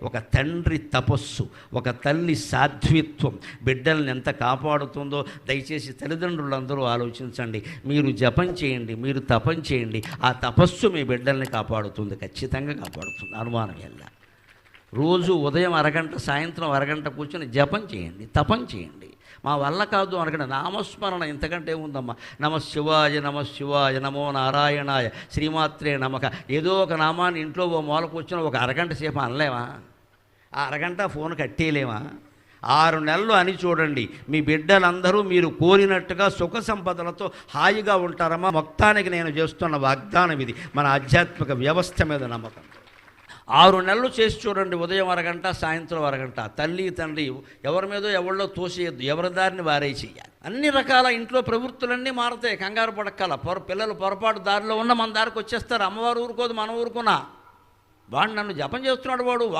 ఒక తండ్రి తపస్సు, ఒక తల్లి సాధ్విత్వం బిడ్డల్ని ఎంత కాపాడుతుందో దయచేసి తల్లిదండ్రులందరూ ఆలోచించండి. మీరు జపం చేయండి, మీరు తపం చేయండి, ఆ తపస్సు మీ బిడ్డల్ని కాపాడుతుంది, ఖచ్చితంగా కాపాడుతుంది, అనుమానం ఎలా. రోజు ఉదయం అరగంట, సాయంత్రం అరగంట కూర్చొని జపం చేయండి, తపం చేయండి. మా వల్ల కాదు అనకండి, నామస్మరణ ఇంతకంటే ఉందమ్మా. నమ శివాయ, నమ శివాయ, నమో నారాయణాయ, శ్రీమాత్రే నమక. ఏదో ఒక నామాన్ని ఇంట్లో ఓ మూల కూర్చొని ఒక అరగంట సేపు అనలేమా? ఆ అరగంట ఫోన్ కట్టేయలేమా? 6 నెలలు అని చూడండి, మీ బిడ్డలందరూ మీరు కోరినట్టుగా సుఖ సంపదలతో హాయిగా ఉంటారమ్మా. మొత్తానికి నేను చేస్తున్న వాగ్దానం ఇది, మన ఆధ్యాత్మిక వ్యవస్థ మీద నమ్మకం. 6 నెలలు చేసి చూడండి, ఉదయం అరగంట, సాయంత్రం అరగంట. తల్లి తండ్రి ఎవరి మీదో ఎవరిలో తోసేయద్దు, ఎవరి దారిని వారే చేయాలి. అన్ని రకాల ఇంట్లో ప్రవృత్తులన్నీ మారతాయి, కంగారు పడక్కల. పిల్లలు పొరపాటు దారిలో ఉన్న మన దారికి వచ్చేస్తారు. అమ్మవారు ఊరుకోదు, మనం ఊరుకున్నా. వాడు నన్ను జపం చేస్తున్నాడు, వాడికి